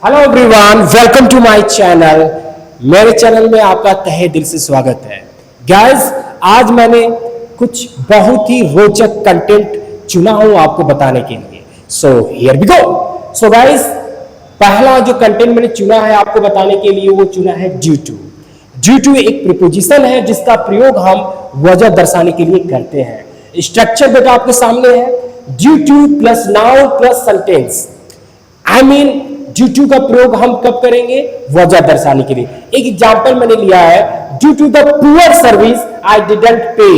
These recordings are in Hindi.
Hello everyone, welcome to my channel. मेरे चैनल में आपका तहे दिल से स्वागत है। गाइस, आज मैंने कुछ बहुत ही रोचक कंटेंट चुना हूं आपको बताने के लिए। So here we go. So guys, पहला जो कंटेंट मैंने चुना है आपको बताने के लिए वो चुना है ड्यू टू। ड्यू टू एक प्रीपोजिशन है जिसका प्रयोग हम वजह दर्शाने के लिए करते हैं। स्ट्रक्चर बेटा आपके सामने है, due to plus noun plus sentence. I mean due to का प्रयोग हम कब करेंगे? वजह दर्शाने के लिए। एक एग्जांपल मैंने लिया है, due to the poor service I didn't pay.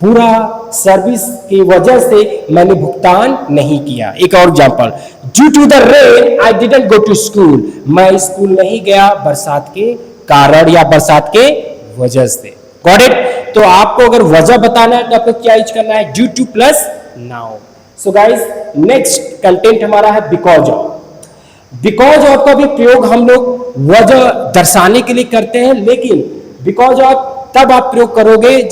बुरा सर्विस की वजह से मैंने भुगतान नहीं किया। एक और example, due to the rain I didn't go to school. मैं स्कूल नहीं गया बरसात के कारण या बरसात के वजह से। Got it? तो आपको अगर वजह बताना है तो आपको क्या यूज करना है? Due to plus noun. So guys, next content हमारा है बिकॉज ऑफ। बिकॉज ऑफ का भी प्रयोग हम लोग वजह दर्शाने के लिए करते हैं, लेकिन बिकॉज ऑफ तब आप प्रयोग करोगे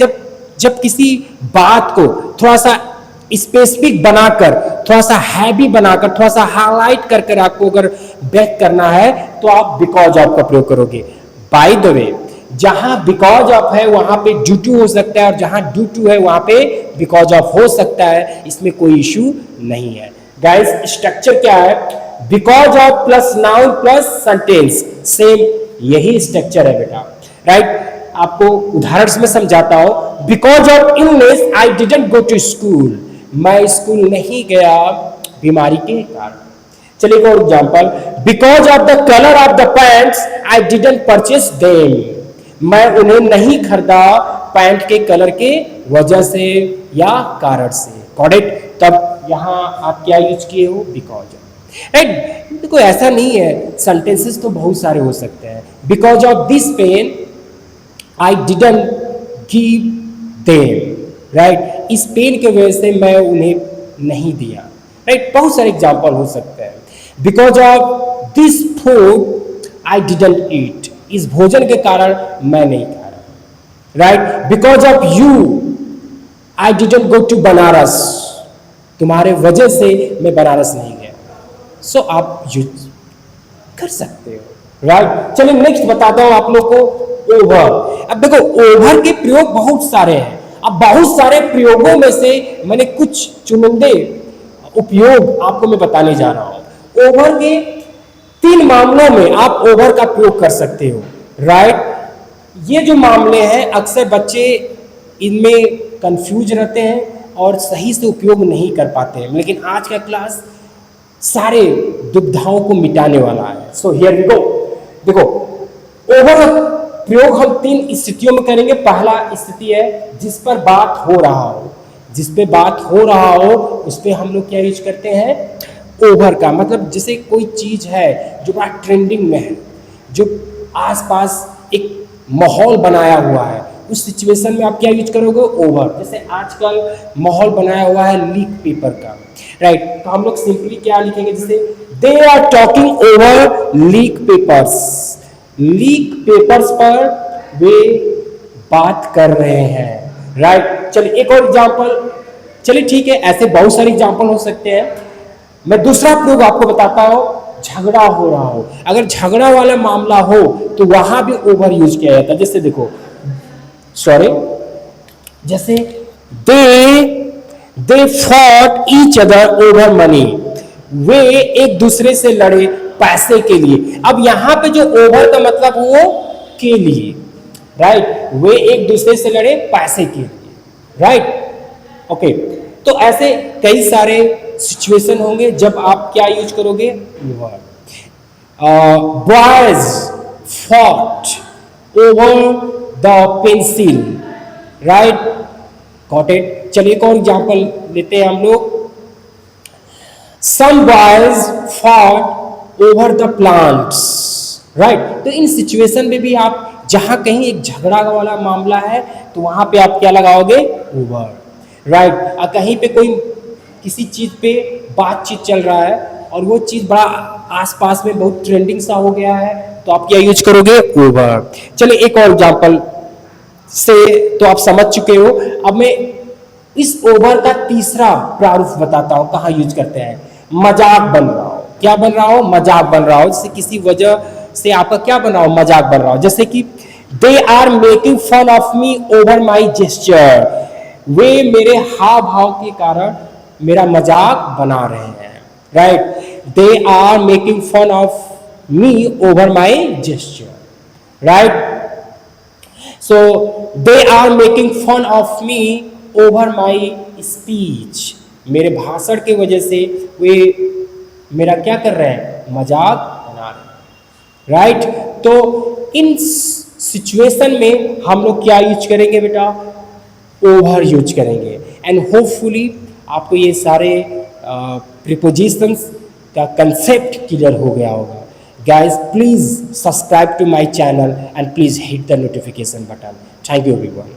जब किसी बात को थोड़ा सा स्पेसिफिक बनाकर, थोड़ा सा हैवी बनाकर, थोड़ा सा हाईलाइट कर आपको अगर बैक करना है तो आप बिकॉज ऑफ का प्रयोग करोगे। बाय द वे, जहां बिकॉज ऑफ है वहां पे ड्यू टू हो सकता है और जहां ड्यू टू है वहां पे बिकॉज ऑफ हो सकता है। इसमें कोई इश्यू नहीं है। गाइस, स्ट्रक्चर क्या है? Because of plus noun plus sentence. Same यही स्ट्रक्चर है बेटा, राइट? आपको उदाहरण में समझाता हूं। Because of illness I didn't go to school. मैं स्कूल नहीं गया बीमारी के कारण। चलिए एक और example, because of the colour of the pants I didn't purchase them. मैं उन्हें नहीं खरीदा पैंट के कलर के वजह से या कारण से। Got it? तब यहां आप क्या यूज किए हो? Because of. राइट? देखो, ऐसा नहीं है, सेंटेंसेस तो बहुत सारे हो सकते हैं। Because of this pen I didn't give them. Right? इस पेन के वजह से मैं उन्हें नहीं दिया। राइट? बहुत सारे एग्जाम्पल हो सकते हैं। Because of this food I didn't eat. इस भोजन के कारण मैं नहीं खा रहा। Right? Because of you I didn't go to Banaras. तुम्हारे वजह से मैं बनारस नहीं गया। सो आप यूज कर सकते हो। राइट? चलिए नेक्स्ट बताता हूं आप लोग को, ओवर। अब देखो, ओवर के प्रयोग बहुत सारे हैं। अब बहुत सारे प्रयोगों में से मैंने कुछ चुनिंदे उपयोग आपको मैं बताने जा रहा हूं। ओवर के 3 मामलों में आप ओवर का प्रयोग कर सकते हो। राइट? ये जो मामले हैं अक्सर बच्चे इनमें कंफ्यूज रहते हैं और सही से उपयोग नहीं कर पाते हैं, लेकिन आज का क्लास सारे दुविधाओं को मिटाने वाला है। So here we go. देखो, ओवर प्रयोग हम 3 स्थितियों में करेंगे। पहला स्थिति है जिस पर बात हो रहा हो। जिस पे बात हो रहा हो उस पे हम लोग क्या यूज करते हैं? ओवर का। मतलब जैसे कोई चीज है जो बड़ा ट्रेंडिंग में है, जो आसपास एक माहौल बनाया हुआ है, उस सिचुएशन में आप क्या यूज करोगे? ओवर। जैसे आजकल माहौल बनाया हुआ है लीक पेपर का। राइट? तो हम लोग सिंपली क्या लिखेंगे? जैसे they are talking over leak papers. Leak papers पर वे बात कर रहे हैं। राइट? चलिए एक और एग्जांपल। चलिए ठीक है, ऐसे बहुत सारे एग्जांपल हो सकते हैं। मैं दूसरा प्रयोग आपको बताता हूं, झगड़ा हो रहा हो। अगर झगड़ा वाला मामला हो तो वहां भी ओवर यूज किया जाता है। जैसे देखो, सॉरी, जैसे they fought each other over money. वे एक दूसरे से लड़े पैसे के लिए। अब यहां पे जो ओवर का मतलब वो के लिए। राइट? वे एक दूसरे से लड़े पैसे के लिए। राइट? ओके। तो ऐसे कई सारे सिचुएशन होंगे जब आप क्या यूज करोगे? Over. Boys fought over the pencil. Right? Got it? चलिए एक और एग्जांपल लेते हैं हम लोग। Some boys fought over the plants. Right? तो इन सिचुएशन में भी आप जहां कहीं एक झगड़ा वाला मामला है तो वहां पे आप क्या लगाओगे? ओवर। राइट? कहीं पे कोई किसी चीज पे बातचीत चल रहा है और वो चीज बड़ा आसपास में बहुत ट्रेंडिंग सा हो गया है तो आप क्या यूज करोगे? ओवर। चलिए एक और एग्जांपल से तो आप समझ चुके हो। अब मैं इस ओवर का तीसरा प्रारूप बताता हूं, कहां यूज करते हैं। मजाक बन रहा हो। क्या बन रहा हो, मजाक बन रहा हो, जैसे किसी वजह से आपका क्या बन रहा हो, मजाक बन रहा हो, जैसे कि they are making fun of me over my gesture, वे मेरे हाव भाव के कारण मेरा मजाक बना रहे हैं, right. They are making fun of me over my gesture, right? So they are making fun of me over my speech, मेरे भाषण की वजह से वे मेरा क्या कर रहे हैं, मजाक बना रहे हैं, राइट। तो इन सिचुएशन में हम लोग क्या यूज करेंगे बेटा, ओवर यूज करेंगे। एंड होपफुली आपको ये सारे प्रीपोजिशंस का कंसेप्ट क्लियर हो गया होगा। Guys, please subscribe to my channel and please hit the notification button. Thank you everyone.